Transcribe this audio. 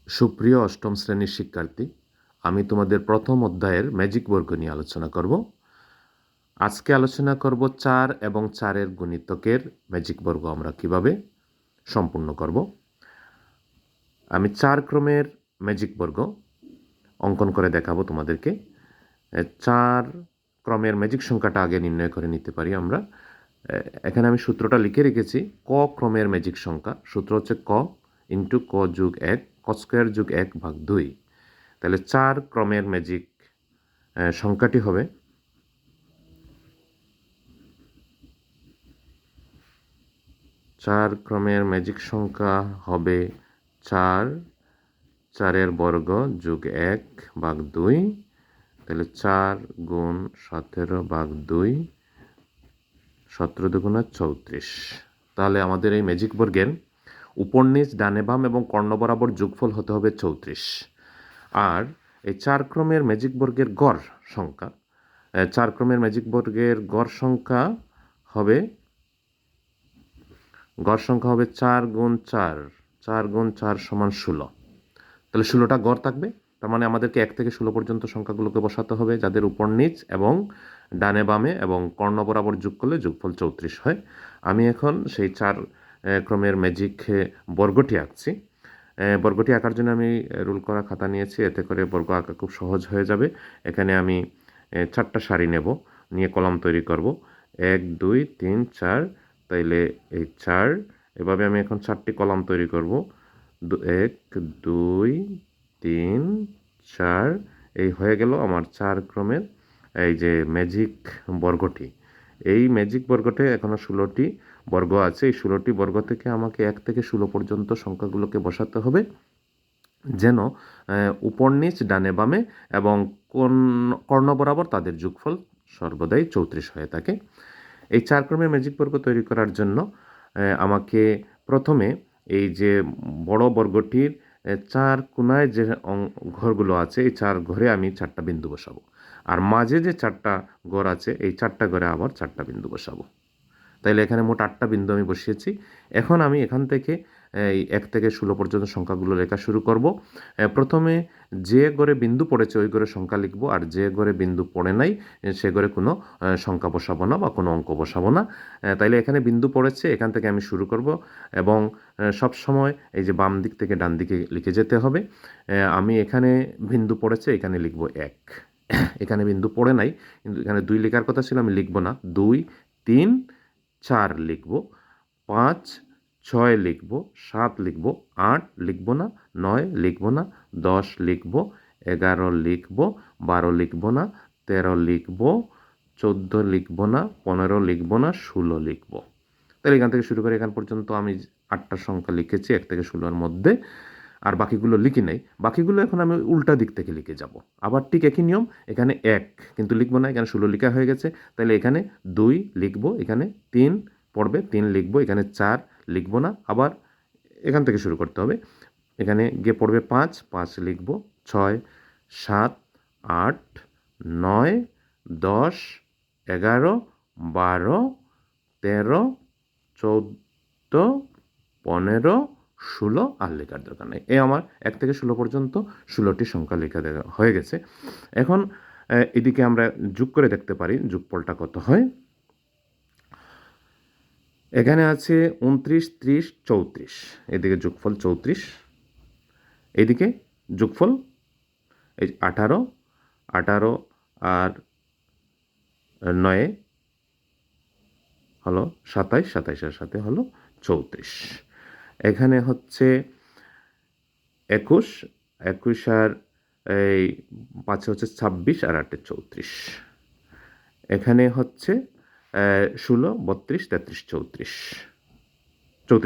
সুপ্রিয় অষ্টম শ্রেণীর শিক্ষার্থী, আমি তোমাদের প্রথম অধ্যায়ের ম্যাজিক বর্গ নিয়ে আলোচনা করব। আজকে আলোচনা করব 4 এবং 4-এর গুণিতকের ম্যাজিক বর্গ আমরা কিভাবে সম্পূর্ণ করব। আমি 4 ক্রমের ম্যাজিক বর্গ অঙ্কন করে দেখাবো তোমাদেরকে। 4 ক্রমের ম্যাজিক সংখ্যাটা আগে নির্ণয় করে নিতে পারি আমরা। এখানে আমি সূত্রটা লিখে রেখেছি। ক ক্রমের ম্যাজিক সংখ্যা সূত্র হচ্ছে ক ইন্টু ক যোগ 1 ক স্কোয়ার যোগ 1/2। তাহলে 4 ক্রমের ম্যাজিক সংখ্যাটি হবে 4 ক্রমের ম্যাজিক সংখ্যা হবে 4, 4-এর বর্গ যোগ 1/2। তাহলে 4 গুণ 17/2, 17 দুগুণা 34। তাহলে আমাদের এই ম্যাজিক বর্গের উপর নিচ ডানে বাম এবং কর্ণ বরাবর যোগফল হতে হবে 34। আর এই 4 ক্রমের ম্যাজিক বর্গের গড় সংখ্যা, 4 ক্রমের ম্যাজিক বর্গের গড় সংখ্যা হবে 4 গুণ 4, 4 গুণ 4 সমান 16। তাহলে 16টা গড় থাকবে। তার মানে আমাদেরকে 1 থেকে 16 পর্যন্ত সংখ্যাগুলোকে বসাতে হবে, যাদের উপর নিচ এবং ডানে বামে এবং কর্ণ বরাবর যোগ করলে যোগফল 34 হয়। আমি এখন সেই 4 ক্রমের ম্যাজিক বর্গটি আঁকছি। বর্গটি আঁকার জন্য আমি রুল করা খাতা নিয়েছি, এতে করে বর্গ আঁকা খুব সহজ হয়ে যাবে। এখানে আমি 4টা সারি নেব, নিয়ে কলাম তৈরি করব। 1 2 3 4। তাইলে এই 4, এভাবে আমি এখন 4টি কলাম তৈরি করব। 1 2 3 4। এই হয়ে গেল আমার 4 ক্রমের এই যে ম্যাজিক বর্গটি। এই ম্যাজিক বর্গতে এখনও 16টি বর্গ আছে। এই 16টি বর্গ থেকে আমাকে 1 থেকে 16 পর্যন্ত সংখ্যাগুলোকে বসাতে হবে, যেন উপর নিচ ডানে বামে এবং কর্ণ বরাবর তাদের যোগফল সর্বদাই 34 হয়ে থাকে। এই 4 ক্রমের ম্যাজিক বর্গ তৈরি করার জন্য আমাকে প্রথমে এই যে বড় বর্গটির 4 কোণায় যে ঘরগুলো আছে, এই 4 ঘরে আমি 4টা বিন্দু বসাবো। আর মাঝে যে 4টা ঘর আছে, এই 4টা ঘরে আবার 4টা বিন্দু বসাবো। তাইলে এখানে মোট 8টা বিন্দু আমি বসিয়েছি। এখন আমি এখান থেকে এই 1 থেকে 16 পর্যন্ত সংখ্যাগুলো লেখা শুরু করব। প্রথমে যে ঘরে বিন্দু পড়েছে ওই ঘরে সংখ্যা লিখব, আর যে ঘরে বিন্দু পড়ে নাই সে ঘরে কোনো সংখ্যা বসাবো না বা কোনো অঙ্ক বসাবো না। তাইলে এখানে বিন্দু পড়েছে, এখান থেকে আমি শুরু করব এবং সব সময় এই যে বাম দিক থেকে ডান দিকে লিখে যেতে হবে। আমি এখানে বিন্দু পড়েছে, এখানে লিখব 1। এখানে বিন্দু পড়ে নাই, কিন্তু এখানে 2 লেখার কথা ছিল, আমি লিখব না। 2 3 4 লিখব, 5 6 লিখব, 7 লিখব, 8 লিখব না, 9 লিখব না, 10 লিখব, 11 লিখব, 12 লিখব না, 13 লিখব, 14 লিখব না, 15 লিখব না, 16 লিখব। তাহলে এখান থেকে শুরু করে এখান পর্যন্ত আমি 8টা সংখ্যা লিখেছি 1 থেকে 16-এর মধ্যে। আর বাকিগুলো লিখি নাই। বাকিগুলো এখন আমি উল্টা দিক থেকে লিখে যাব। আবার ঠিক একই নিয়ম, এখানে 1 কিন্তু লিখব না, এখানে 16 লেখা হয়ে গেছে। তাহলে এখানে 2 লিখব, এখানে 3 পড়বে, 3 লিখব, এখানে 4 লিখব না, আবার এখান থেকে শুরু করতে হবে। এখানে গিয়ে পড়বে 5 লিখব, 6 7 8 9 10 11 12 13 14 15 16 আর লেখার দরকার নেই। আমার 1 থেকে 16 পর্যন্ত 16টি সংখ্যা লেখা হয়ে গেছে। এখন এদিকে আমরা যোগ করে দেখতে পারি যোগফলটা কত হয়। এখানে আছে 29 30 34, এদিকে যোগফল 34, এদিকে যোগফল এই 18 আর 9 হলো 27, 27-এর সাথে হলো 34। এখানে হচ্ছে 21 আর এই 5 হচ্ছে 26 আর 8 34। এখানে হচ্ছে 16 32 33 34।